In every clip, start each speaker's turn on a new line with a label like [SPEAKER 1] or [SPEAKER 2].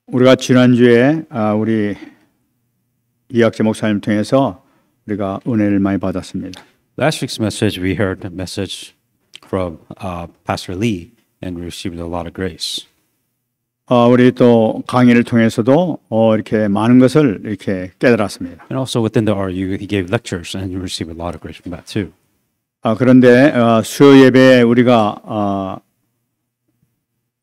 [SPEAKER 1] 우리가 지난주에 우리 이학재 목사님 통해서 우리가 은혜를 많이 받았습니다.
[SPEAKER 2] Last week's message, we heard a message from Pastor Lee, and we received a lot of grace.
[SPEAKER 1] 우리 또 강의를 통해서도 이렇게 많은 것을 이렇게 깨달았습니다.
[SPEAKER 2] And also within the RU, he gave lectures, and we received a lot of grace from that too.
[SPEAKER 1] 그런데 수요 예배에 우리가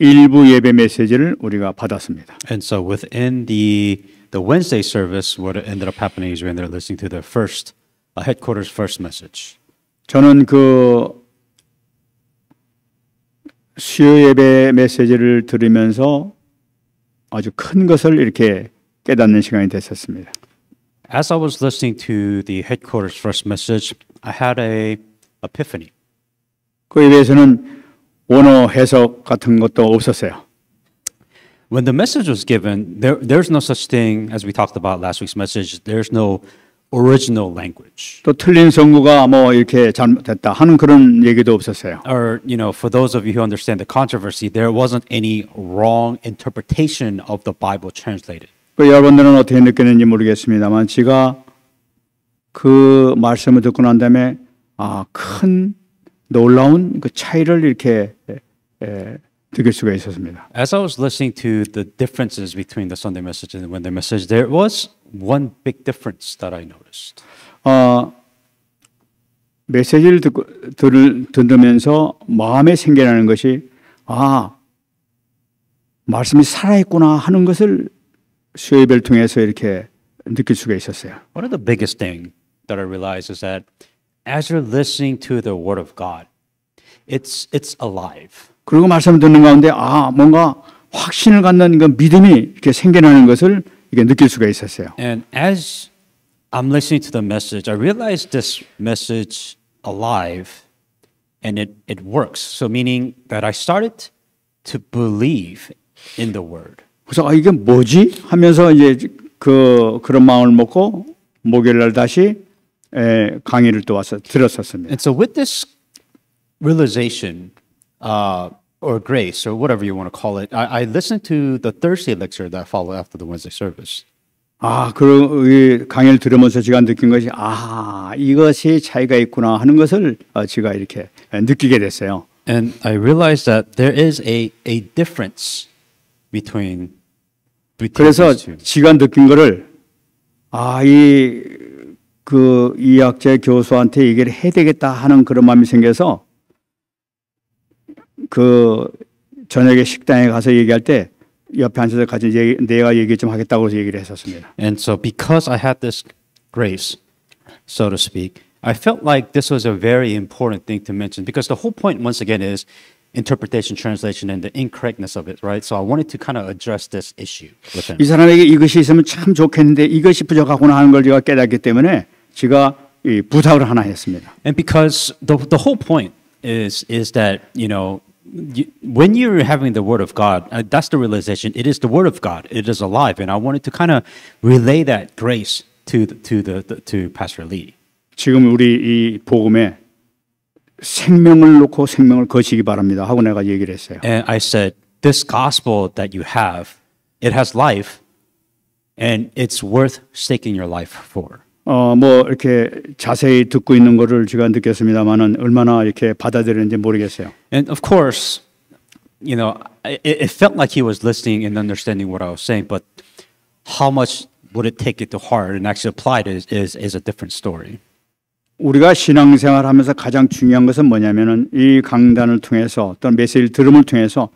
[SPEAKER 1] 일부 예배 메시지를 우리가 받았습니다.
[SPEAKER 2] And so within the Wednesday service, what ended up happening is we ended up listening to the first headquarters first message.
[SPEAKER 1] 저는 그 수요 예배 메시지를 들으면서 아주 큰 것을 이렇게 깨닫는 시간이 됐었습니다.
[SPEAKER 2] As I was listening to the headquarters first message, I had a epiphany.
[SPEAKER 1] 그에 대해서는 원어 해석 같은 것도 없었어요.
[SPEAKER 2] When the message was given, there's no such thing as we talked about last week's message. There's no original language.
[SPEAKER 1] 또 틀린 성구가 뭐 이렇게 잘못됐다 하는 그런 얘기도 없었어요.
[SPEAKER 2] Or, for those of you who understand the controversy, there wasn't any wrong interpretation of the Bible translated.
[SPEAKER 1] 여러분들은 어떻게 느꼈는지 모르겠습니다만 제가 그 말씀을 듣고 난 다음에 큰 놀라운 그 차이를 이렇게 느낄 수가 있었습니다.
[SPEAKER 2] As I was listening to the differences between the Sunday message and the Wednesday message, there was one big difference that I noticed.
[SPEAKER 1] 메시지를 들으면서 마음에 생겨나는 것이 말씀이 살아있구나 하는 것을 수요예배를 통해서 이렇게 느낄 수가 있었어요.
[SPEAKER 2] One of the biggest thing that I realized is that as you're listening to the Word of God, it's alive.
[SPEAKER 1] 그리고 말씀을 듣는 가운데 뭔가 확신을 갖는 그 믿음이 이렇게 생겨나는 것을 이렇게 느낄 수가 있었어요.
[SPEAKER 2] And as I'm listening to the message, I realized this message alive, and it works. So meaning that I started to believe in the Word.
[SPEAKER 1] 그래서 이게 뭐지 하면서 이제 그런 마음을 먹고 목요일 날 다시 강의를 또 와서 들었었습니다.
[SPEAKER 2] And so with this realization, or grace, or whatever you want to call it, I listened to the Thursday lecture that followed after the Wednesday service.
[SPEAKER 1] 그 강의를 들으면서 제가 느낀 것이 이것이 차이가 있구나 하는 것을 제가 이렇게 느끼게 됐어요.
[SPEAKER 2] And I realized that there is a difference between
[SPEAKER 1] 그래서
[SPEAKER 2] these two.
[SPEAKER 1] 제가 느낀 거를 이학재 교수한테 얘기를 해야 되겠다 하는 그런 마음이 생겨서 그 저녁에 식당에 가서 얘기할 때 옆에 앉아서 같이 내가 얘기 좀 하겠다고 해서 얘기를 했었습니다.
[SPEAKER 2] And so because I had this grace, so to speak, I felt like this was a very important thing to mention because the whole point, once again, is interpretation, translation, and the incorrectness of it, right? So I wanted to kind of address this issue with him.
[SPEAKER 1] 이 사람에게 이것이 있으면 참 좋겠는데 이것이 부족하구나 하는 걸 제가 깨닫기 때문에 제가 이 부탁을 하나 했습니다.
[SPEAKER 2] And because the whole point is that, when you're having the Word of God, that's the realization. It is the Word of God. It is alive, and I wanted to kind of relay that grace to Pastor Lee.
[SPEAKER 1] 지금 우리 이 복음에 생명을 놓고 생명을 거시기 바랍니다 하고 내가 얘기를 했어요.
[SPEAKER 2] And I said, this gospel that you have, it has life, and it's worth staking your life for.
[SPEAKER 1] 뭐 이렇게 자세히 듣고 있는 거를 제가 느꼈습니다만은 얼마나 이렇게 받아들이는지 모르겠어요.
[SPEAKER 2] And of course, it felt like he was listening and understanding what I was saying, but how much would it take it to heart and actually apply it is a different story.
[SPEAKER 1] 우리가 신앙생활하면서 가장 중요한 것은 뭐냐면은 이 강단을 통해서 또는 메시지를 들음을 통해서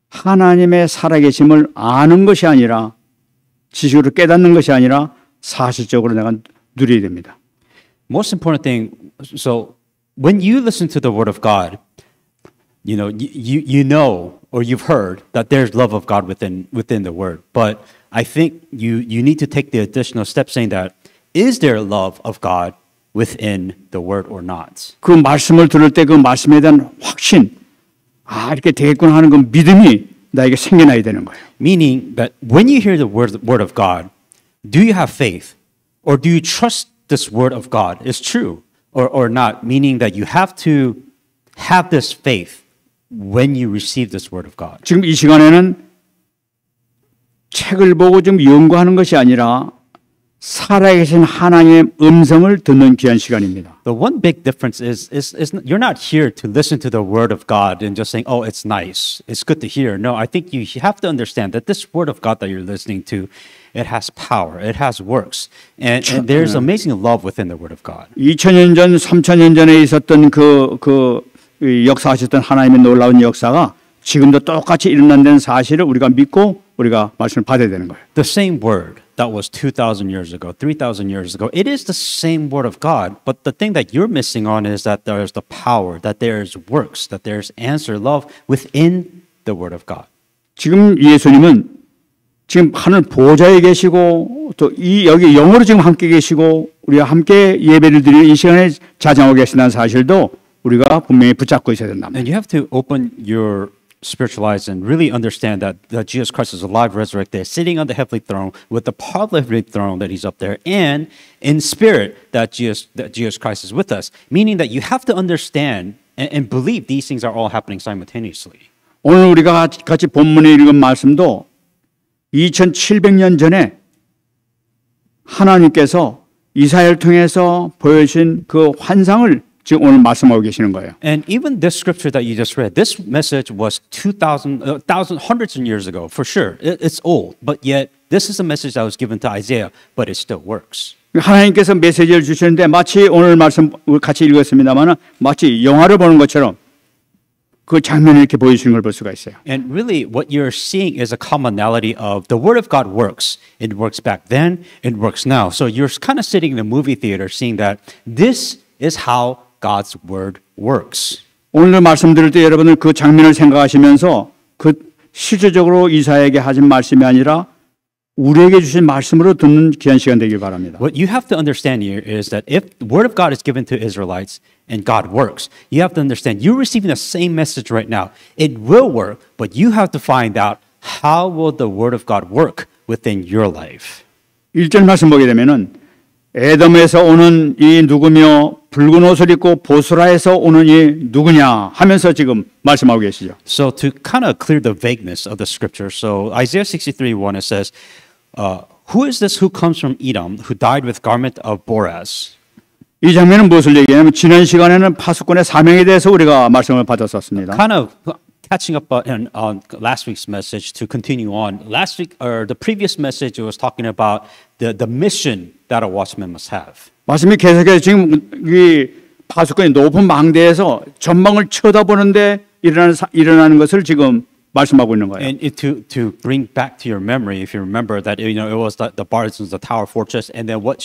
[SPEAKER 1] 하나님의 살아계심을 아는 것이 아니라 지식으로 깨닫는 것이 아니라 사실적으로 내가 누려야 됩니다.
[SPEAKER 2] Most important thing, so when you listen to the Word of God, you know or you've heard that there's love of God within the Word. But I think you need to take the additional step saying that, is there love of God within the Word or not?
[SPEAKER 1] 그 말씀을 들을 때 그 말씀에 대한 확신, 이렇게 되겠구나 하는 그 믿음이 나에게 생겨나야 되는 거예요.
[SPEAKER 2] Meaning that when you hear the word of God, do you have faith? Or do you trust this word of God is true or not? Meaning that you have to have this faith when you receive this word of God.
[SPEAKER 1] 지금 이 시간에는 책을 보고 좀 연구하는 것이 아니라 살아계신 하나님의 음성을 듣는 귀한 시간입니다.
[SPEAKER 2] The one big difference is you're not here to listen to the word of God and just saying, oh, it's nice, it's good to hear. No, I think you have to understand that this word of God that you're listening to, it has power, it has works, and there's amazing love within the word of God.
[SPEAKER 1] 2000년 전, 3000년 전에 있었던 그 역사하셨던 하나님의 놀라운 역사가 지금도 똑같이 일어난다는 사실을 우리가 믿고 우리가 말씀을 받아야 되는 거예요.
[SPEAKER 2] The same word that was 2,000 years ago, 3,000 years ago, it is the same word of God, but the thing that you're missing on is that there's the power, that there's works, that there's answer, love within the word of God.
[SPEAKER 1] 지금 예수님은 지금 하늘 보좌에 계시고 또 여기 영으로 지금 함께 계시고 우리가 함께 예배를 드리는 이 시간에 자정하고 계신다는 사실도 우리가 분명히 붙잡고 있어야 된다.
[SPEAKER 2] And you have to open your spiritual eyes and really understand that Jesus Christ is alive, resurrected, sitting on the heavenly throne with the power of the heavenly throne that he's up there, and in spirit that Jesus Christ is with us. Meaning that you have to understand and believe these things are all happening simultaneously.
[SPEAKER 1] 오늘 우리가 같이 본문에 읽은 말씀도 2700년 전에 하나님께서 이사야를 통해서 보여주신 그 환상을 지금 오늘 말씀하고 계시는 거예요.
[SPEAKER 2] And even this scripture that you just read, this message was 2,000, hundreds of years ago, for sure. It's old, but yet this is a message that was given to Isaiah, but it still works.
[SPEAKER 1] 하나님께서 메시지를 주시는데 마치 오늘 말씀 같이 읽었습니다만 마치 영화를 보는 것처럼 그 장면을 이렇게 보여주시는 걸 볼 수가 있어요.
[SPEAKER 2] And really what you're seeing is a commonality of the word of God works. It works back then, it works now. So you're kind of sitting in a movie theater seeing that this is how God's word works.
[SPEAKER 1] 오늘 말씀 들을 때 여러분들 그 장면을 생각하시면서 그 실제적으로 이사야에게 하신 말씀이 아니라 우리에게 주신 말씀으로 듣는 귀한 시간 되길 바랍니다.
[SPEAKER 2] What you have to understand here is that if the word of God is given to Israelites and God works, you have to understand you're receiving the same message right now. It will work, but you have to find out how will the word of God work within your life.
[SPEAKER 1] 1절 말씀 보게 되면은 에돔에서 오는 이 누구며 붉은 옷을 입고 보스라에서 오는 이 누구냐 하면서 지금 말씀하고 계시죠.
[SPEAKER 2] So to kind of clear the vagueness of the scripture, so Isaiah 63:1 it says, "Who is this who comes from Edom, who dyed with garment of Boraz?"
[SPEAKER 1] 이 장면은 무엇을 얘기하냐면 지난 시간에는 파수꾼의 사명에 대해서 우리가 말씀을 받았었습니다.
[SPEAKER 2] Kind of catching up on last week's message to continue on. Last week or the previous message was talking about the mission that a watchman must have.
[SPEAKER 1] 말씀이 계속해서 지금 이 파수꾼이 높은 망대에서 전망을 쳐다보는데 일어나는 것을 지금 말씀하고 있는 거예요.
[SPEAKER 2] And to bring back to your memory, if you remember that it was the Bartons, the tower fortress, and then what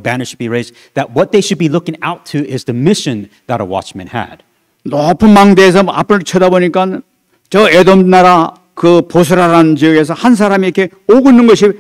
[SPEAKER 2] banner should be raised. That what they should be looking out to is the mission that a watchman had.
[SPEAKER 1] 높은 망대에서 앞을 쳐다보니까 저 에돔 나라 그 보스라라는 지역에서 한 사람이 이렇게 오고 있는 것이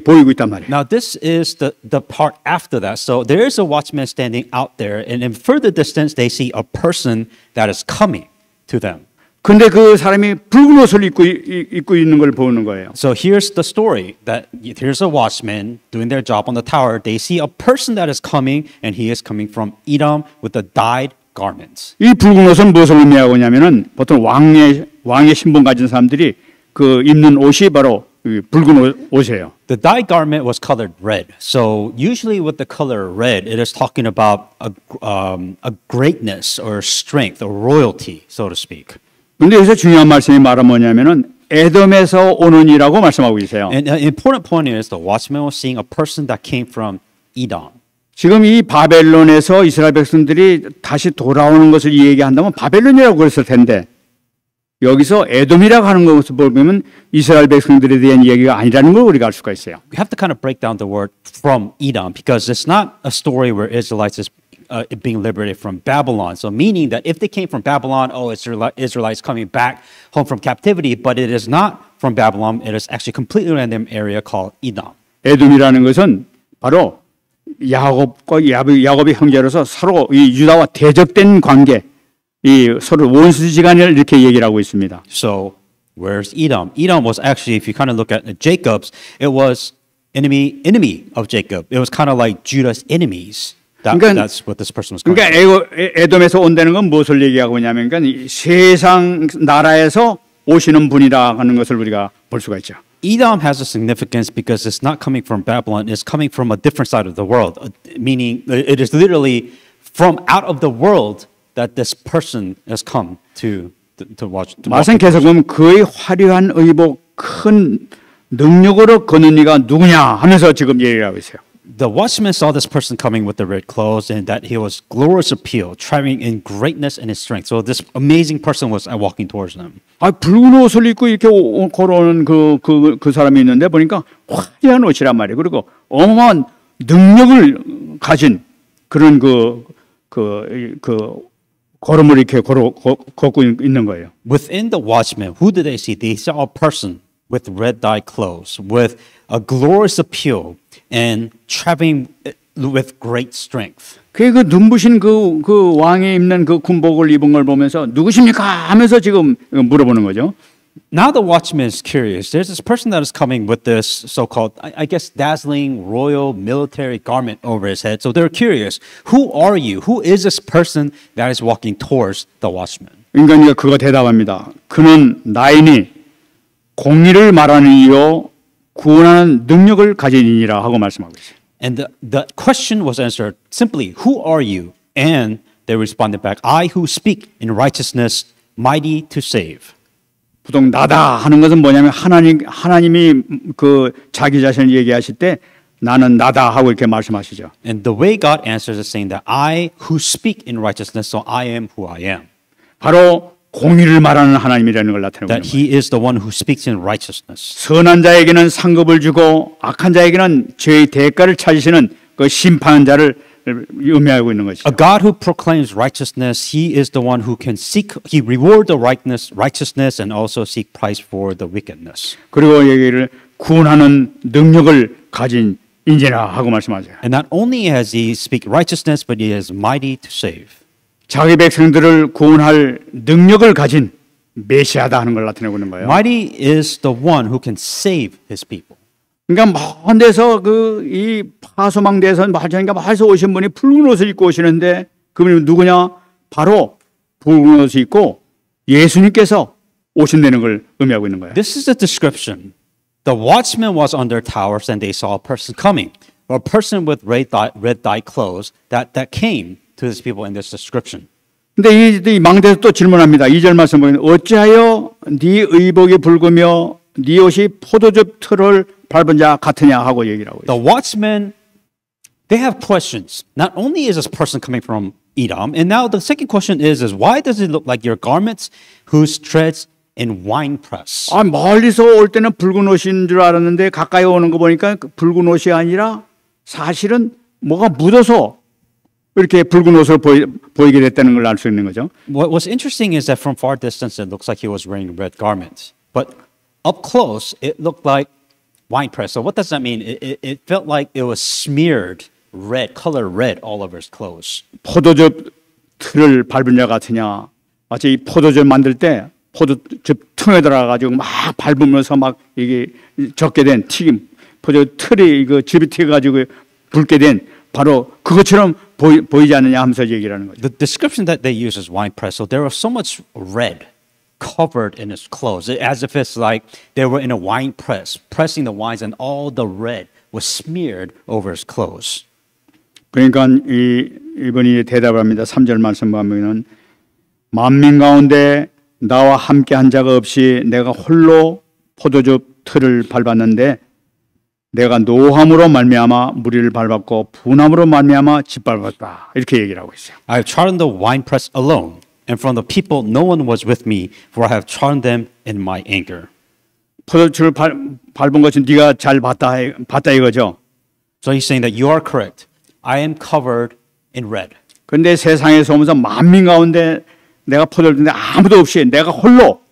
[SPEAKER 1] 보이고 있단 말이에요.
[SPEAKER 2] Now this is the part after that. So there is a watchman standing out there, and in further distance they see a person that is coming to them.
[SPEAKER 1] 근데 그 사람이 붉은 옷을 입고 있는 걸 보는 거예요.
[SPEAKER 2] So here's the story that here's a watchman doing their job on the tower. They see a person that is coming, and he is coming from Edom with the dyed garments.
[SPEAKER 1] 이 붉은 옷은 무엇을 의미하고 있냐면은 보통 왕의 신분 가진 사람들이 그 입는 옷이 바로 붉은 옷이에요.
[SPEAKER 2] The dyed garment was colored red. So usually with the color red, it is talking about a greatness or strength or royalty, so to speak.
[SPEAKER 1] 근데 여기서 중요한 말씀이 말은 뭐냐면은 에돔에서 오는이라고 말씀하고 계세요.
[SPEAKER 2] And an important point is the watchman was seeing a person that came from Edom.
[SPEAKER 1] 지금 이 바벨론에서 이스라엘 백성들이 다시 돌아오는 것을 얘기한다면 바벨론이라고 그랬을 텐데 여기서 에돔이라고 하는 것을 보면 이스라엘 백성들에 대한 얘기가 아니라는 걸 우리가 알 수가 있어요.
[SPEAKER 2] We have to kind of break down the word from Edom because it's not a story where Israelites is being liberated from Babylon. So meaning that if they came from Babylon, oh, Israelites coming back home from captivity, but it is not from Babylon. It is actually completely random area called Edom.
[SPEAKER 1] 에돔이라는 것은 바로 야곱의 형제로서 서로 이 유다와 대적된 관계, 이 서로 원수지간을 이렇게 얘기를 하고 있습니다.
[SPEAKER 2] So where's Edom? Edom was actually, if you kind of look at Jacob's, it was enemy of Jacob. It was kind of like Judah's enemies. That's what this person was going
[SPEAKER 1] 그러니까 에돔에서 온다는 건 무엇을 얘기하고 있냐면 그러니까 세상 나라에서 오시는 분이라 하는 것을 우리가 볼 수가 있죠.
[SPEAKER 2] Edom has a significance because it's not coming from Babylon, it's coming from a different side of the world, meaning it is literally from out of the world that this person has come to watch.
[SPEAKER 1] 말씀 계속 보면 그의 화려한 의복, 큰 능력으로 거는 이가 누구냐 하면서 지금 얘기를 하고 있어요.
[SPEAKER 2] The watchman saw this person coming with the red clothes and that he was glorious appeal, traveling in greatness and in strength. So this amazing person was walking towards them.
[SPEAKER 1] 아, 붉은 옷을 입고 이렇게 걸어오는 그 사람이 있는데 보니까 화려한 옷이란 말이에요. 그리고 어마어마한 능력을 가진 그런 걸음을 이렇게 걷고 있는 거예요.
[SPEAKER 2] Within the watchman, who did they see? They saw a person with red dyed clothes, with a glorious appeal, and traveling with great strength.
[SPEAKER 1] 그 눈부신 그 왕이 입는 그 군복을 입은 걸 보면서 누구십니까? 하면서 지금 물어보는 거죠.
[SPEAKER 2] Now the watchman is curious. There's this person that is coming with this so-called, I guess, dazzling royal military garment over his head. So they're curious. Who are you? Who is this person that is walking towards the watchman?
[SPEAKER 1] 인간이가 그거 대답합니다. 그는 나이니 공의를 말하는 이요 구원하는 능력을 가진이니라 하고 말씀하고 있어요.
[SPEAKER 2] And the question was answered simply, who are you? And they responded back, I who speak in righteousness, mighty to save.
[SPEAKER 1] 보통 나다 하는 것은 뭐냐면 하나님이 그 자기 자신을 얘기하실 때 나는 나다 하고 이렇게 말씀하시죠.
[SPEAKER 2] And the way God answers is saying that I who speak in righteousness, so I am who I am.
[SPEAKER 1] 바로 공의를 말하는 하나님이라는 걸 나타내고 있는
[SPEAKER 2] That
[SPEAKER 1] 거예요.
[SPEAKER 2] He is the one who speaks in righteousness.
[SPEAKER 1] 선한 자에게는 상급을 주고 악한 자에게는 죄의 대가를 찾으시는 그 심판하는 자를 의미하고 있는 것이죠.
[SPEAKER 2] A God who proclaims righteousness, He is the one who can seek, He reward the righteousness and also seek price for the wickedness.
[SPEAKER 1] 그리고 얘기를 구원하는 능력을 가진 인재라 하고 말씀하세요.
[SPEAKER 2] And not only has He speak righteousness, but He is mighty to save.
[SPEAKER 1] 자기 백성들을 구원할 능력을 가진 메시아다 하는 걸 나타내고 있는 거예요.
[SPEAKER 2] Mighty is the one who can save His people.
[SPEAKER 1] 그러니까 먼 데서 이 파소망대에서 멀리서 오신 분이 붉은 옷을 입고 오시는데 그분이 누구냐? 바로 붉은 옷을 입고 예수님께서 오신다는 걸 의미하고 있는 거예요.
[SPEAKER 2] This is the description. The watchman was on their towers and they saw a person coming. A person with red dyed clothes that came to these people in this description.
[SPEAKER 1] 근데 이 망대에서 또 질문합니다. 2절 말씀 보면 어찌하여 네 의복이 붉으며 네 옷이 포도즙 틀을 밟은 자 같으냐 하고 얘기를 하고 있어요.
[SPEAKER 2] The watchmen, they have questions. Not only is this person coming from Edom, and now the second question is why does it look like your garments whose treads in winepress?
[SPEAKER 1] 아, 멀리서 올 때는 붉은 옷인 줄 알았는데 가까이 오는 거 보니까 붉은 옷이 아니라 사실은 뭐가 묻어서 이렇게 붉은 옷을 보이게 됐다는 걸 알 수 있는 거죠.
[SPEAKER 2] What's interesting is that from far distance it looks like he was wearing red garments, but up close it looked like winepress. So what does that mean? It felt like it was smeared red, color red all over his clothes.
[SPEAKER 1] 포도즙 틀을 밟은 자 같으냐. 마치 이 포도즙 만들 때 포도즙 틈에 들어가가지고 막 밟으면서 막 이게 적게 된 튀김 포도즙 틀이 이거 즙이 튀어가지고 붉게 된 바로 그것처럼 보이지 않느냐 하면서 얘기를 하는 거죠.
[SPEAKER 2] The description that they use is winepress. So there was so much red covered in his clothes, as if it's like they were in a wine press, pressing the wines, and all the red was smeared over his clothes.
[SPEAKER 1] 그러니까 이분이 대답을 합니다. 3절 말씀 보면은 만민 가운데 나와 함께 한 자가 없이 내가 홀로 포도즙 틀을 밟았는데 내가 노함으로 말미암아 무리를 밟았고 분함으로 말미암아 짓밟았다. 이렇게 얘기를 하고 있어요.
[SPEAKER 2] I have trodden the winepress alone, and from the people no one was with me, for I have trodden them in my anger.
[SPEAKER 1] 포도즙을 밟은 것은 네가 잘 봤다 이거죠.
[SPEAKER 2] So he's saying that you are correct. I am covered in red.
[SPEAKER 1] 그런데 세상에서 오면서 만민 가운데 내가 포도즙인데 아무도 없이 내가 홀로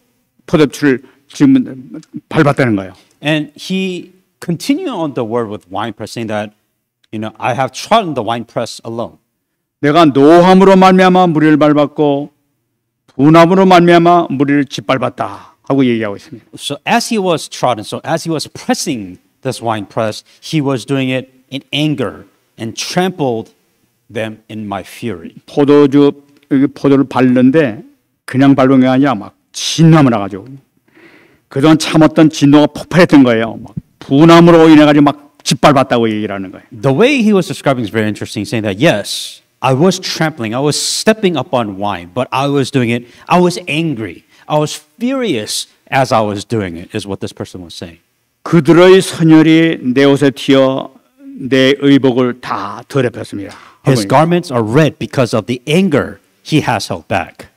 [SPEAKER 1] 포도즙을 지금 밟았다는 거예요.
[SPEAKER 2] And he continued on the word with winepress, saying that, I have trodden the winepress alone.
[SPEAKER 1] 내가 노함으로 말미암아 무리를 밟았고 분함으로 말미암아 무리를 짓밟았다 하고 얘기하고 있습니다.
[SPEAKER 2] So as he was trodden, so as he was pressing this winepress, he was doing it in anger and trampled them in my fury.
[SPEAKER 1] 포도를 밟는데 그냥 밟은 게 아니라 막 진함을 해가지고 그동안 참았던 진노가 폭발했던 거예요. 막 분함으로 인해 가지고 막 짓밟았다고 얘기를 하는 거예요.
[SPEAKER 2] The way he was describing is very interesting, saying that yes, I was trampling, I was stepping up on wine, but I was doing it, I was angry, I was furious as I was doing it, is what this person was saying.
[SPEAKER 1] 그들의 선열이 내 옷에 튀어 내 의복을 다 더럽혔습니다.
[SPEAKER 2] His garments are red because of the anger he has held back.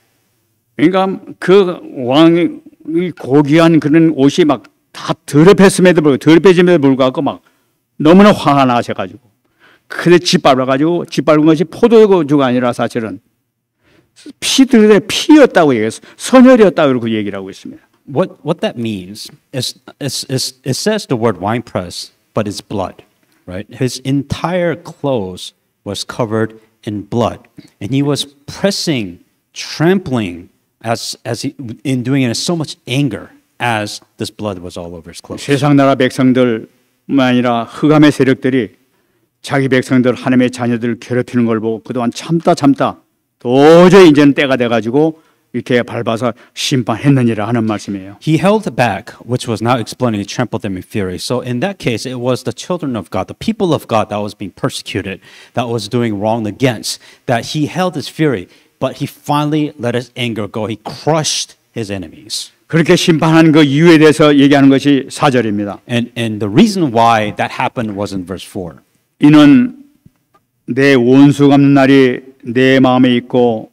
[SPEAKER 1] 그러니까 그 왕이 고귀한 그런 옷이 막 다 더럽혔음에도 불구하고 더럽혀짐에도 불구하고 막 너무나 화가 나셔가지고 그래 짓밟아가지고 짓밟은 것이 포도주가 아니라 사실은 피들의 피였다고 얘기해서 선혈이었다고 그렇게 얘기를 하고 있습니다.
[SPEAKER 2] What that means is it says the word winepress, but it's blood, right? His entire clothes was covered in blood, and he was pressing, trampling, in doing it in so much anger as this blood was all over his clothes.
[SPEAKER 1] 세상 나라 백성들뿐만 아니라 흑암의 세력들이 자기 백성들 하나님의 자녀들을 괴롭히는 걸 보고 그동안 참다 도저히 이제는 때가 돼가지고 이렇게 밟아서 심판했느니라 하는 말씀이에요.
[SPEAKER 2] He held back, which was now explaining, he trampled them in fury. So in that case, it was the children of God, the people of God that was being persecuted, that was doing wrong against, that he held his fury, but he finally let his anger go. He crushed his enemies.
[SPEAKER 1] 그렇게 심판한 그 이유에 대해서 얘기하는 것이 4절입니다.
[SPEAKER 2] And the reason why that happened was in verse 4.
[SPEAKER 1] 이는 내 원수 갚는 날이 내 마음에 있고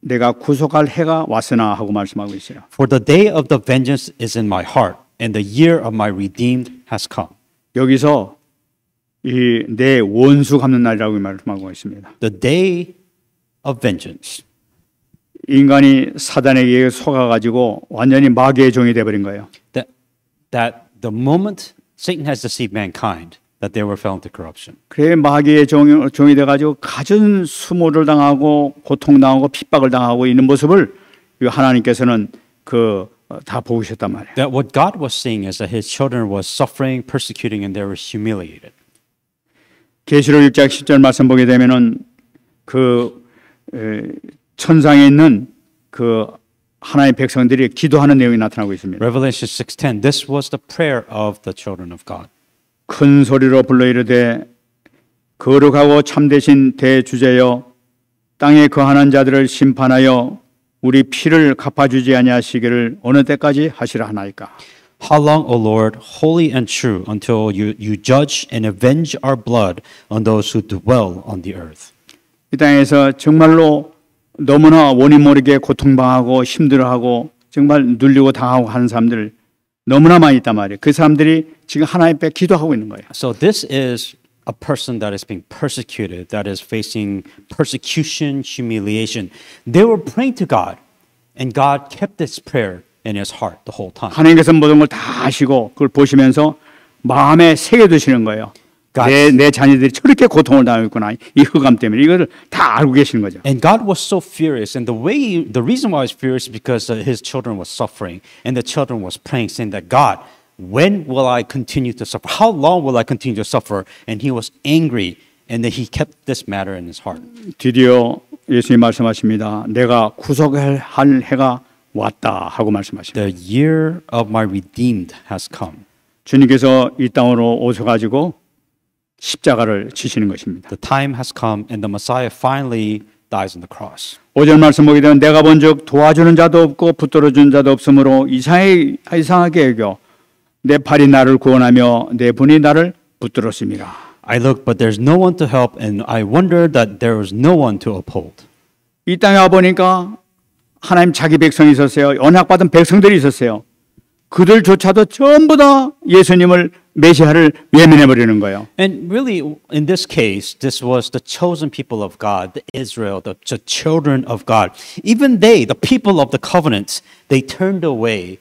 [SPEAKER 1] 내가 구속할 해가 왔으나 하고 말씀하고 있어요.
[SPEAKER 2] For the day of the vengeance is in my heart, and the year of my redeemed has come.
[SPEAKER 1] 여기서 이 내 원수 갚는 날이라고 말씀하고 있습니다.
[SPEAKER 2] The day of vengeance.
[SPEAKER 1] 인간이 사단에게 속아가지고 완전히 마귀의 종이 되어버린 거예요.
[SPEAKER 2] That the moment Satan has deceived mankind, that they were fell into corruption.
[SPEAKER 1] 그래 마귀의 종이 돼가지고 갖은 수모를 당하고 고통당하고 핍박을 당하고 있는 모습을 하나님께서는 다 보고 계셨단 말이에요.
[SPEAKER 2] That what God was seeing is that His children was suffering, persecuting, and they were humiliated.
[SPEAKER 1] 계시록 6장 10절 말씀 보게 되면은 천상에 있는 하나님의 백성들이 기도하는 내용이 나타나고 있습니다.
[SPEAKER 2] Revelation 6:10. This was the prayer of the children of God.
[SPEAKER 1] 큰 소리로 불러 이르되 거룩하고 참되신 대주제여 땅에 거하는 자들을 심판하여 우리 피를 갚아주지 아니하시기를 어느 때까지 하시라 하나이까.
[SPEAKER 2] How long, O Lord, holy and true, until you judge and avenge our blood on those who dwell on the earth.
[SPEAKER 1] 이 땅에서 정말로 너무나 원인 모르게 고통당하고 힘들어하고 정말 눌리고 당하고 하는 사람들 너무나 많이 있단 말이에요. 그 사람들이 지금 하나님 앞에 기도하고 있는 거예요.
[SPEAKER 2] So this is a person that is being persecuted, that is facing persecution, humiliation. They were praying to God, and God kept this prayer in his heart the whole time.
[SPEAKER 1] 하나님께서 모든 걸 다 아시고 그걸 보시면서 마음에 새겨두시는 거예요. 내 자녀들이 저렇게 고통을 당하고 있구나. 이 흑암 때문에 이걸 다 알고 계시는 거죠.
[SPEAKER 2] And God was so furious, and the reason why he was furious is because his children was suffering, and the children was praying, saying that God, when will I continue to suffer? How long will I continue to suffer? And he was angry, and then he kept this matter in his heart.
[SPEAKER 1] 드디어 예수님 말씀하십니다. 내가 구속할 해가 왔다 하고 말씀하십니다.
[SPEAKER 2] The year of my redeemed has come.
[SPEAKER 1] 주님께서 이 땅으로 오셔가지고 십자가를 지시는 것입니다.
[SPEAKER 2] The time has come, and the Messiah finally dies on the cross.
[SPEAKER 1] 5절 말씀 보게 되면 내가 본즉 도와주는 자도 없고 붙들어주는 자도 없으므로 이상하게 여겨 내 팔이 나를 구원하며 내 분이 나를 붙들었습니다.
[SPEAKER 2] I looked, but there's no one to help, and I wondered that there was no one to uphold.
[SPEAKER 1] 이 땅에 와 보니까 하나님 자기 백성이 있었어요. 언약받은 백성들이 있었어요. 그들조차도 전부 다 예수님을 메시아를 외면해 버리는 거예요.
[SPEAKER 2] And really, in this case, this was the chosen people of God, the Israel, the children of God. Even they, the people of the covenant, they turned away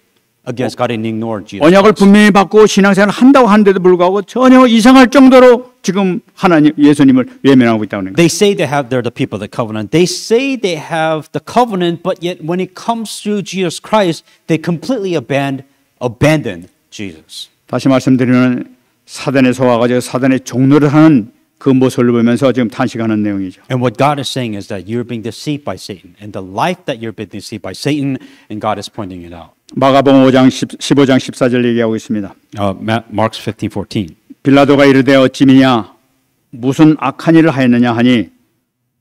[SPEAKER 2] against God and ignored Jesus.
[SPEAKER 1] 언약을 분명히 받고 신앙생활을 한다고 하는데도 불구하고 전혀 이상할 정도로 지금 하나님 예수님을 외면하고 있다는 거예요.
[SPEAKER 2] They say they're the people of the covenant. They say they have the covenant, but yet when it comes to Jesus Christ, they completely abandon Jesus.
[SPEAKER 1] 다시 말씀드리면 사단에 속아가지고 사단의 종노를 하는 그 모습을 보면서 지금 탄식하는 내용이죠.
[SPEAKER 2] And what God is saying is that you're being deceived by Satan, and the life that you're being deceived by Satan, and God is pointing it out.
[SPEAKER 1] 마가복음 15장 14절 얘기하고 있습니다.
[SPEAKER 2] Mark 15:14.
[SPEAKER 1] 빌라도가 이르되 어찌미냐 무슨 악한 일을 하였느냐 하니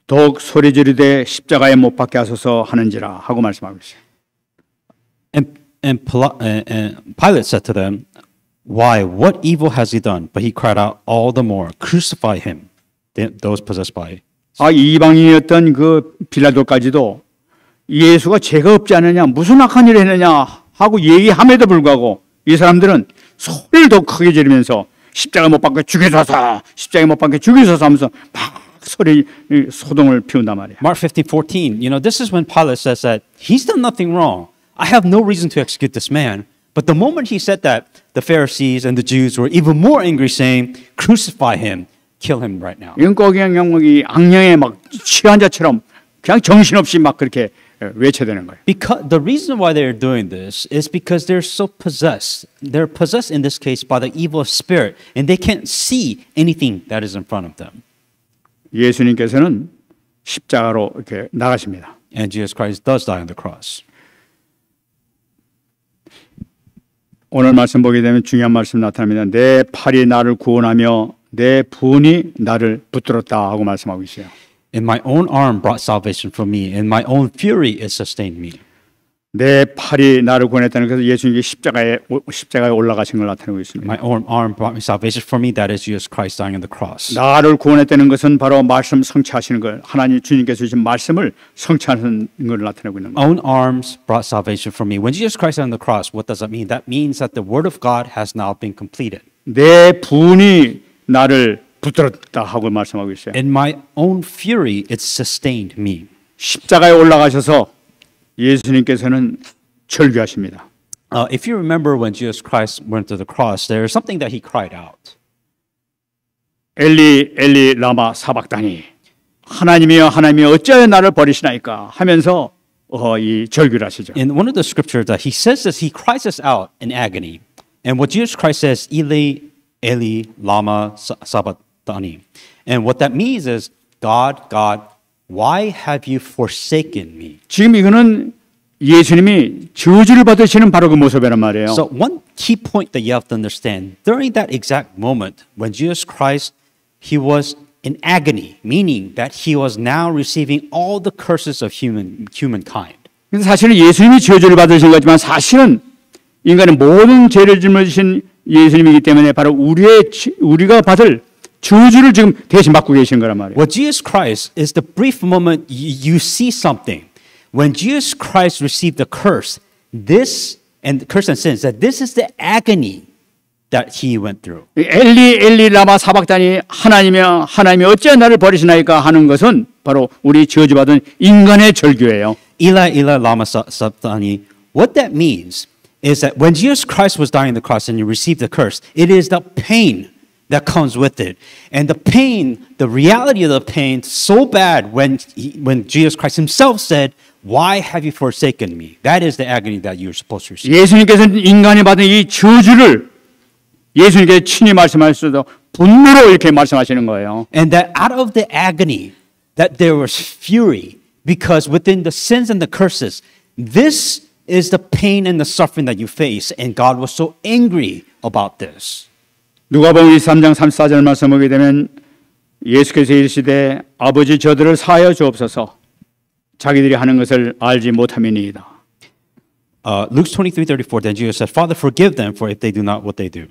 [SPEAKER 1] 더욱 소리 지르되 십자가에 못 박게 하소서 하는지라 하고 말씀하고 있어요.
[SPEAKER 2] And Pilate said to them, "Why? What evil has he done?" But he cried out all the more, "Crucify him." Those possessed by.
[SPEAKER 1] 이방인이었던 그 빌라도까지도 예수가 죄가 없지 않느냐, 무슨 악한 일을 했느냐 하고 얘기함에도 불구하고 이 사람들은 소리를 더 크게 지르면서 십자가 못 박게 죽이소서, 십자가 못 박게 죽이소서 하면서 막 소동을 피운단 말이야.
[SPEAKER 2] Mark 15:14. This is when Pilate says that he's done nothing wrong. I have no reason to execute this man. But the moment he said that, the Pharisees and the Jews were even more angry, saying, "Crucify him, kill him right now."
[SPEAKER 1] 이건 꼭 그냥 악령에 막 취한 자처럼 그냥 정신없이 막 그렇게 외쳐대는 거예요.
[SPEAKER 2] Because the reason why they're doing this is because they're so possessed. They're possessed in this case by the evil spirit, and they can't see anything that is in front of them.
[SPEAKER 1] 예수님께서는 십자가로 이렇게 나가십니다.
[SPEAKER 2] And Jesus Christ does die on the cross.
[SPEAKER 1] 오늘 말씀 보게 되면 중요한 말씀 나타납니다. 내 팔이 나를 구원하며 내 분이 나를 붙들었다 하고 말씀하고 있어요.
[SPEAKER 2] And my own arm brought salvation for me, and my own fury has sustained me.
[SPEAKER 1] 내 팔이 나를 구원했다는 것은 예수님이 십자가에 올라가신 걸 나타내고 있습니다.
[SPEAKER 2] My own arm brought me salvation for me. That is Jesus Christ dying on the cross.
[SPEAKER 1] 나를 구원했다는 것은 바로 말씀 성취하시는 걸, 하나님 주님께서 주신 말씀을 성취하는 걸 나타내고 있는 거예요.
[SPEAKER 2] Own arms brought salvation for me. When Jesus Christ died on the cross, what does that mean? That means that the word of God has now been completed.
[SPEAKER 1] 내 분이 나를 붙들었다 하고 말씀하고 있어요.
[SPEAKER 2] In my own fury, it sustained me.
[SPEAKER 1] 십자가에 올라가셔서 예수님께서는 절규하십니다.
[SPEAKER 2] If you remember when Jesus Christ went to the cross, there is something that he cried out.
[SPEAKER 1] 엘리 엘리 라마 사박다니 하나님이여 하나님이여 어찌하여 나를 버리시나이까 하면서 이 절규를 하시죠.
[SPEAKER 2] In one of the scriptures that he says this, he cries this out in agony. And what Jesus Christ says, Eli, Eli, lama sabachthani. And what that means is, God, God, why have you forsaken me?
[SPEAKER 1] 지금 이거는 예수님이 저주를 받으시는 바로 그 모습이란 말이에요.
[SPEAKER 2] So one key point that you have to understand, during that exact moment when Jesus Christ, he was in agony, meaning that he was now receiving all the curses of humankind.
[SPEAKER 1] 사실은 예수님이 저주를 받으신 거지만 사실은 인간의 모든 죄를 짊어지신 예수님이기 때문에 바로 우리가 받을 저주를 지금 대신 받고 계신 거란 말이에요.
[SPEAKER 2] Well, Jesus Christ is the brief moment you see something. When Jesus Christ received the curse, this and the curse and sins, that this is the agony that he went through.
[SPEAKER 1] 엘리 엘리 라마 사박다니 하나님이여 하나님이 어찌하여 나를 버리시나이까 하는 것은 바로 우리 저주받은 인간의 절규예요.
[SPEAKER 2] Eli, Eli, lama sabachthani. What that means is that when Jesus Christ was dying on the cross and you received the curse, it is the pain that comes with it. And the pain, the reality of the pain, so bad when Jesus Christ himself said, "Why have you forsaken me?" That is the agony that you're supposed to receive.
[SPEAKER 1] 예수님께서는 인간이 받은 이 저주를 예수님께서 친히 말씀하셔도 분노로 이렇게 말씀하시는 거예요.
[SPEAKER 2] And that out of the agony, that there was fury, because within the sins and the curses, this is the pain and the suffering that you face, and God was so angry about this.
[SPEAKER 1] 누가복음 23장 34절 말씀 보게 되면 예수께서 이르시되 아버지 저들을 사하여 주옵소서 자기들이 하는 것을 알지 못함이니이다.
[SPEAKER 2] Luke 23:34. Then Jesus said, "Father, forgive them, for if they do not what they do."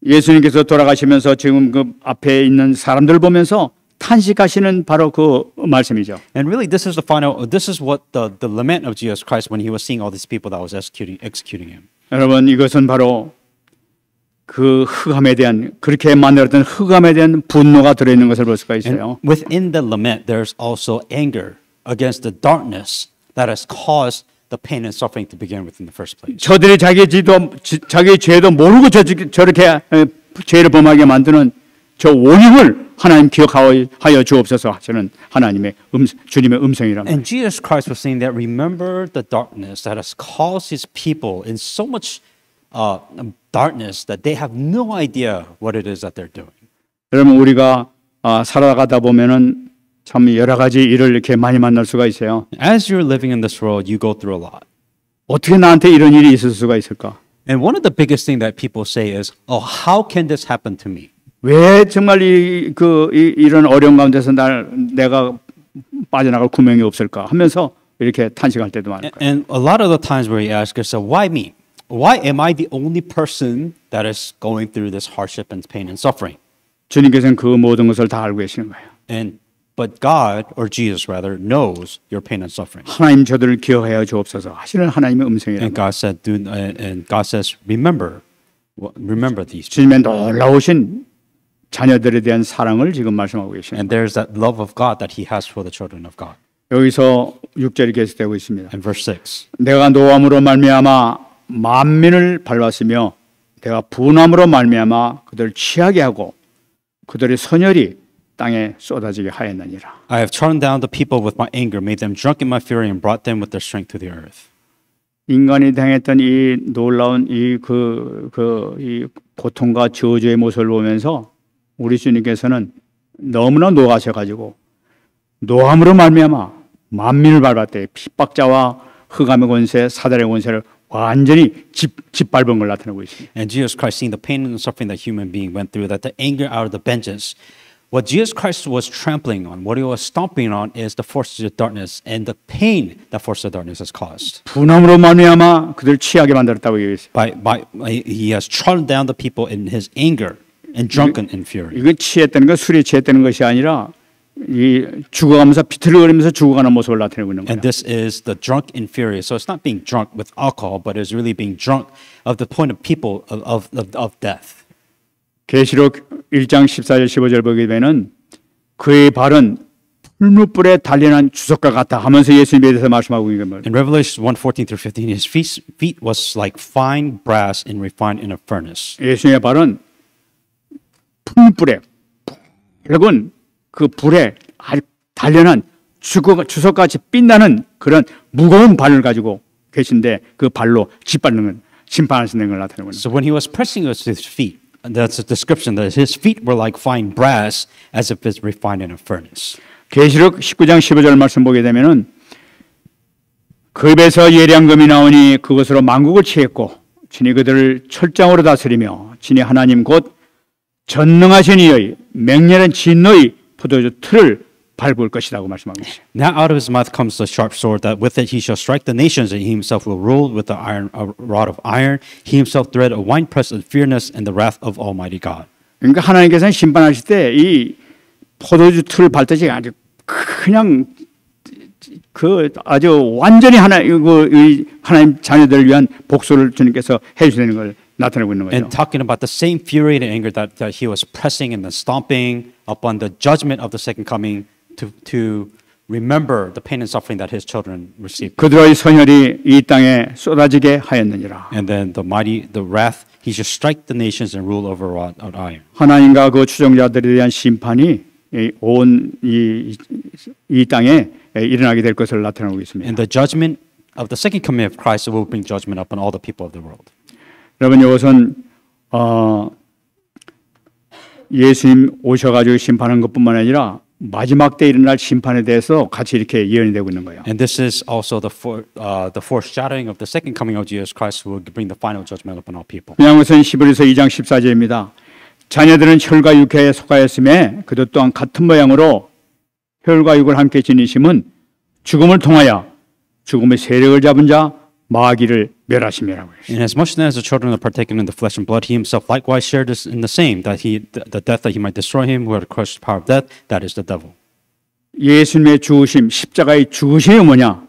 [SPEAKER 1] 예수님께서 돌아가시면서 지금 그 앞에 있는 사람들 보면서 탄식하시는 바로 그 말씀이죠.
[SPEAKER 2] And really, this is what the lament of Jesus Christ when he was seeing all these people that was executing him.
[SPEAKER 1] 여러분 이것은 바로 그 흑암에 대한 그렇게 만들었던 흑암에 대한 분노가 들어있는 것을 볼 수가 있어요.
[SPEAKER 2] And within the lament, there's also anger against the darkness that has caused the pain and suffering to begin with in the first place.
[SPEAKER 1] 저들이 자기 죄도 모르고 저렇게 죄를 범하게 만드는 저 원흉을 하나님 기억하여 주옵소서 하시는 하나님의 주님의 음성이랍니다.
[SPEAKER 2] And Jesus Christ was saying that remember the darkness that has caused his people in so much darkness that they have no idea what it is that they're doing.
[SPEAKER 1] 여러분 우리가 살아가다 보면은 참 여러 가지 일을 이렇게 많이 만날 수가 있어요.
[SPEAKER 2] As you're living in this world, you go through a lot.
[SPEAKER 1] 어떻게 나한테 이런 일이 있을 수가 있을까?
[SPEAKER 2] And one of the biggest thing that people say is, "Oh, how can this happen to me?"
[SPEAKER 1] 왜 정말 이런 어려운 가운데서 내가 빠져나갈 구멍이 없을까 하면서 이렇게 탄식할 때도 많을 거예요.
[SPEAKER 2] And a lot of the times where you ask yourself, "Why me? Why am I the only person that is going through this hardship and pain and suffering?"
[SPEAKER 1] 주님께서는 그 모든 것을 다 알고 계시는 거예요.
[SPEAKER 2] But God, or Jesus rather, knows your pain and suffering.
[SPEAKER 1] 하나님 저들을 기억하여 주옵소서 하시는 하나님의 음성이라고.
[SPEAKER 2] And God said, and God says, remember these.
[SPEAKER 1] 주님의 놀라우신 자녀들에 대한 사랑을 지금 말씀하고 계십니다.
[SPEAKER 2] And there's that love of God that He has for the children of God.
[SPEAKER 1] 여기서 6절이 계속되고 있습니다.
[SPEAKER 2] And verse 6.
[SPEAKER 1] 내가 노함으로 말미암아 만민을 밟았으며 내가 분함으로 말미암아 그들을 취하게 하고 그들의 선혈이 땅에 쏟아지게 하였느니라.
[SPEAKER 2] I have trodden down the people with my anger, made them drunk in my fury, and brought them with their strength to the earth.
[SPEAKER 1] 인간이 당했던 이 놀라운 이 고통과 저주의 모습을 보면서 우리 주님께서는 너무나 노하셔가지고 노함으로 말미암아 만민을 밟았대. 핍박자와 흑암의 권세, 사단의 권세를 완전히 짓밟은 걸 나타내고 있습니다.
[SPEAKER 2] And Jesus Christ, seeing the pain and the suffering that human being went through, that the anger out of the vengeance. What Jesus Christ was trampling on, what He was stomping on, is the forces of darkness and the pain that forces of darkness has caused.
[SPEAKER 1] 분함으로 말미암아 그들 취하게 만들었다고 얘기했어요.
[SPEAKER 2] He has trodden down the people in His anger and drunken in fury.
[SPEAKER 1] 이거 취했다는 건 술에 취했다는 것이 아니라 이 죽어가면서 비틀거리면서 죽어가는 모습을 나타내고 있는 거예요.
[SPEAKER 2] And this is the drunk in fury. So it's not being drunk with alcohol, but it's really being drunk of the point of people of death.
[SPEAKER 1] 계시록 1장 14절 15절 보게 되면 그의 발은 풀무불에 단련한 주석과 같다 하면서 예수님에 대해서 말씀하고 있는 거예요.
[SPEAKER 2] In Revelation 1:14 through 15, His feet was like fine brass and refined in a furnace.
[SPEAKER 1] 예수님의 발은 풀무불에 붉은 그 불에 아주 단련한 주석같이 빛나는 그런 무거운 발을 가지고 계신데 그 발로 짓밟는 심판하시는 걸 나타내고 있는 거예요.
[SPEAKER 2] So when He was pressing us with His feet, that's a description that His feet were like fine brass as if it's refined in a furnace.
[SPEAKER 1] 계시록 19장 15절 말씀 보게 되면은 그 입에서 예량금이 나오니 그것으로 만국을 취했고 진이 그들을 철장으로 다스리며 진이 하나님 곧 전능하신 이의 맹렬한 진노의 포도주 틀을 밟을 것이라고 말씀하고 있어요.
[SPEAKER 2] Now out of His mouth comes the sharp sword, that with it He shall strike the nations, and He Himself will rule with a rod of iron. He Himself tread a winepress of fierceness and the wrath of Almighty God.
[SPEAKER 1] 그러니까 하나님께서는 심판하실 때 이 포도주 틀을 밟듯이 아주 그냥 아주 완전히 하나님 자녀들을 위한 복수를 주님께서 해주시는 걸 나타내고 있는 거죠.
[SPEAKER 2] And talking about the same fury and anger that He was pressing and then stomping upon the judgment of the second coming to remember the pain and suffering that His children received.
[SPEAKER 1] 그들의 선혈이 이 땅에 쏟아지게 하였느니라.
[SPEAKER 2] And then the wrath, He should strike the nations and rule over rod of iron.
[SPEAKER 1] 하나님과 그 추종자들에 대한 심판이 온 이 땅에 일어나게 될 것을 나타내고 있습니다.
[SPEAKER 2] And the judgment of the second coming of Christ will bring judgment upon all the people of the world.
[SPEAKER 1] 여러분 이것은 예수님 오셔가지고 심판하는 것뿐만 아니라 마지막 때 일어날 심판에 대해서 같이 이렇게 예언이 되고 있는 거예요.
[SPEAKER 2] And this is also the foreshadowing of the second coming of Jesus Christ, who will bring the final judgment upon all people.
[SPEAKER 1] 그냥 우선 히브리서 2장 14절입니다. 자녀들은 혈과 육에 속하였음에 그들 또한 같은 모양으로 혈과 육을 함께 지니심은 죽음을 통하여 죽음의 세력을 잡은 자 마귀를 멸하심이라고 했어요.
[SPEAKER 2] And as much as the children are partaken in the flesh and blood, He Himself likewise shared this in the same, that the death that He might destroy him who had crushed the power of death, that is the devil.
[SPEAKER 1] 예수님의 죽으심, 십자가의 죽으심이 뭐냐?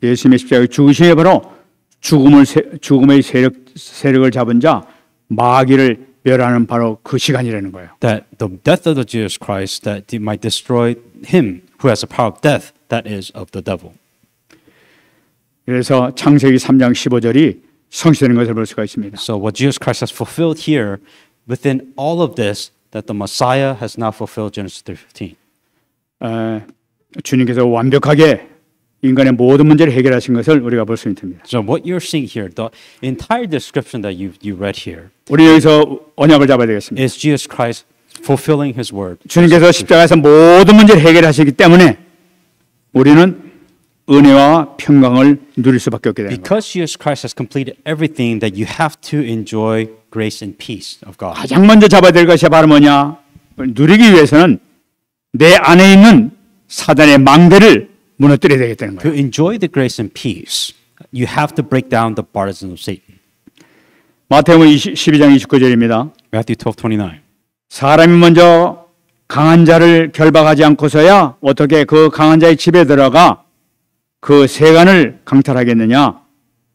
[SPEAKER 1] 예수님의 십자가의 죽으심이 바로 죽음의 세력을 잡은 자 마귀를 멸하는 바로 그 시간이라는 거예요.
[SPEAKER 2] That the death of the Jesus Christ, that He might destroy him who has the power of death, that is of the devil.
[SPEAKER 1] 그래서 창세기 3장 15절이 성취되는 것을 볼 수가 있습니다.
[SPEAKER 2] So what Jesus Christ has fulfilled here, within all of this, that the Messiah has now fulfilled Genesis 3:15.
[SPEAKER 1] 주님께서 완벽하게 인간의 모든 문제를 해결하신 것을 우리가 볼 수 있습니다.
[SPEAKER 2] So what you're seeing here, the entire description that you read here,
[SPEAKER 1] 우리 여기서 언약을 잡아야 되겠습니다.
[SPEAKER 2] is Jesus Christ fulfilling His word.
[SPEAKER 1] 주님께서 십자가에서 모든 문제를 해결하시기 때문에 우리는 은혜와 평강을 누릴 수밖에 없게 되는 거예요.
[SPEAKER 2] Because Jesus Christ has completed everything, that you have to enjoy grace and peace of God.
[SPEAKER 1] 가장 먼저 잡아야 될 것이 바로 뭐냐? 누리기 위해서는 내 안에 있는 사단의 망대를 무너뜨려야 되겠다는
[SPEAKER 2] To
[SPEAKER 1] 거예요.
[SPEAKER 2] enjoy the grace and peace, you have to break down the partisans of Satan.
[SPEAKER 1] 마태복음 12장 29절입니다.
[SPEAKER 2] Matthew 12:29.
[SPEAKER 1] 사람이 먼저 강한 자를 결박하지 않고서야 어떻게 그 강한 자의 집에 들어가 그 세간을 강탈하겠느냐?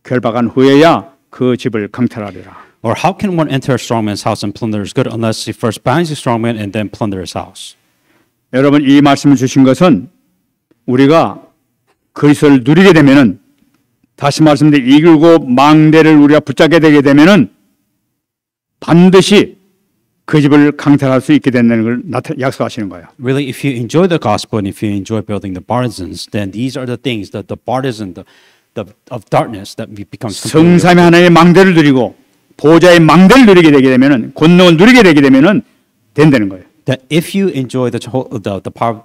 [SPEAKER 1] 결박한 후에야 그 집을 강탈하리라.
[SPEAKER 2] Or how can one enter a strong man's house and plunder his good unless he first binds the strong man and then plunder his house?
[SPEAKER 1] 여러분, 이 말씀을 주신 것은 우리가 그리스도를 누리게 되면은, 다시 말씀드린 이끌고 망대를 우리가 붙잡게 되게 되면은 반드시 그 집을 강탈할 수 있게 된다는 걸 약속하시는 거예요.
[SPEAKER 2] Really, if you enjoy the gospel and if you enjoy building the partisans, then these are the things that the partisan of darkness that becomes
[SPEAKER 1] 성삼위 하나님의 망대를 누리고 보좌의 망대를 누리게 되게 되면은, 권능을 누리게 되게 되면은 된다는 거예요.
[SPEAKER 2] that if you enjoy the power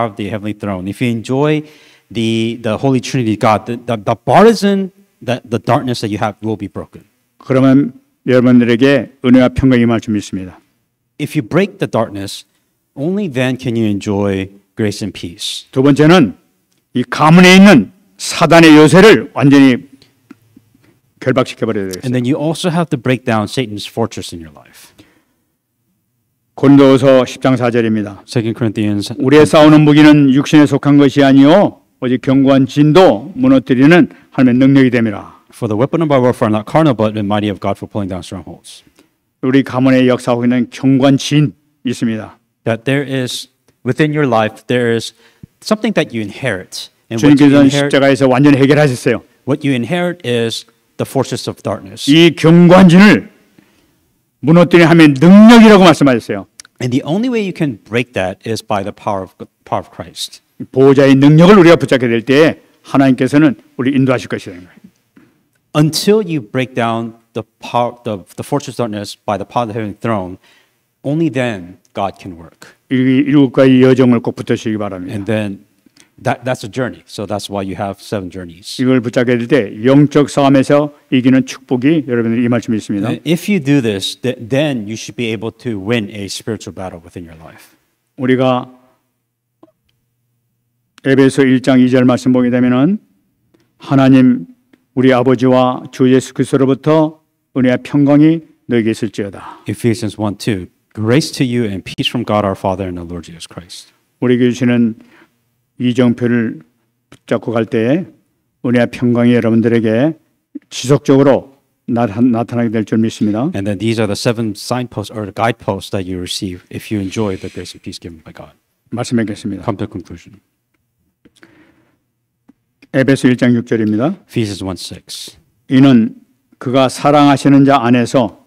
[SPEAKER 2] of the heavenly throne, if you enjoy the Holy Trinity God, the partisan that the darkness that you have will be broken.
[SPEAKER 1] 그러면 여러분들에게 은혜와 평강이 임할 줄 믿습니다.
[SPEAKER 2] If you break the darkness, only then can you enjoy grace and peace.
[SPEAKER 1] 두 번째는 이 가문에 있는 사단의 요새를 완전히 결박시켜 버려야 되겠어요.
[SPEAKER 2] And then you also have to break down Satan's fortress in your life.
[SPEAKER 1] 고린도후서 10장 4절입니다.
[SPEAKER 2] 2 Corinthians.
[SPEAKER 1] 우리의 싸우는 무기는 육신에 속한 것이 아니요 오직 견고한 진도 무너뜨리는 하나님의 능력이 됨이라.
[SPEAKER 2] For the weapon of our warfare are not carnal, but mighty of God for pulling down strongholds.
[SPEAKER 1] 우리 가문에 역사하고 있는 견고한 진 있습니다.
[SPEAKER 2] That there is within your life there is something that you inherit, and what you
[SPEAKER 1] 주님께서는
[SPEAKER 2] inherit,
[SPEAKER 1] 십자가에서 완전히 해결하셨어요.
[SPEAKER 2] what you inherit is the forces of darkness.
[SPEAKER 1] 이 견고한 진을 무너뜨리는 하나님의 능력이라고 말씀하셨어요.
[SPEAKER 2] And the only way you can break that is by the power of Christ.
[SPEAKER 1] 보호자의 능력을 우리가 붙잡게 될 때 하나님께서는 우리 인도하실 것이라는 거예요.
[SPEAKER 2] Until you break down the power, the fortress of darkness by the power of the heavenly throne, only then God can work.
[SPEAKER 1] 일곱 가지 여정을 꼭 붙으시기 바랍니다.
[SPEAKER 2] And then that's a journey. So that's why you have 7 journeys.
[SPEAKER 1] 이걸 붙잡게 될 때 영적 싸움에서 이기는 축복이 여러분들 임할 줄 믿습니다.
[SPEAKER 2] And if you do this, then you should be able to win a spiritual battle within your life.
[SPEAKER 1] 우리가 에베소 1장 2절 말씀 보게 되면은 하나님 우리 아버지와 주 예수 그리스도로부터 은혜와 평강이 너에게 있을지어다.
[SPEAKER 2] Ephesians 1:2. Grace to you and peace from God our Father and the Lord Jesus Christ.
[SPEAKER 1] 우리에게 주시는 이정표를 붙잡고 갈 때에 은혜와 평강이 여러분들에게 지속적으로 나타나게 될 줄 믿습니다.
[SPEAKER 2] And then these are the 7 signposts or guideposts that you receive if you enjoy the grace and peace given by God.
[SPEAKER 1] 말씀 맺겠습니다.
[SPEAKER 2] Come to a conclusion.
[SPEAKER 1] 에베소 1장 6절입니다.
[SPEAKER 2] Ephesians 1:6.
[SPEAKER 1] 이는 그가 사랑하시는 자 안에서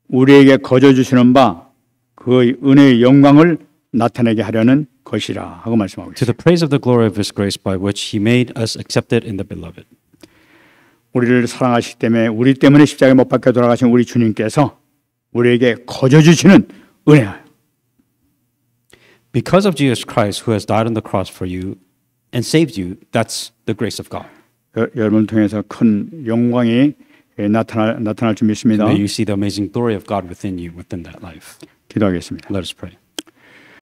[SPEAKER 1] 우리에게 거저 주시는 바 그의 은혜의 영광을 나타내게 하려는 것이라 하고 말씀하고
[SPEAKER 2] To
[SPEAKER 1] 있습니다.
[SPEAKER 2] the praise of the glory of His grace by which He made us accepted in the beloved.
[SPEAKER 1] 우리를 사랑하시기 때문에 우리 때문에 십자가에 못 박혀 돌아가신 우리 주님께서 우리에게 거저 주시는 은혜예요.
[SPEAKER 2] Because of Jesus Christ who has died on the cross for you and saved you, that's the grace of God.
[SPEAKER 1] 여러분을 통해서 큰 영광이 나타날 줄 믿습니다.
[SPEAKER 2] May you see the amazing glory of God within you, within that life.
[SPEAKER 1] 기도하겠습니다.
[SPEAKER 2] Let us pray.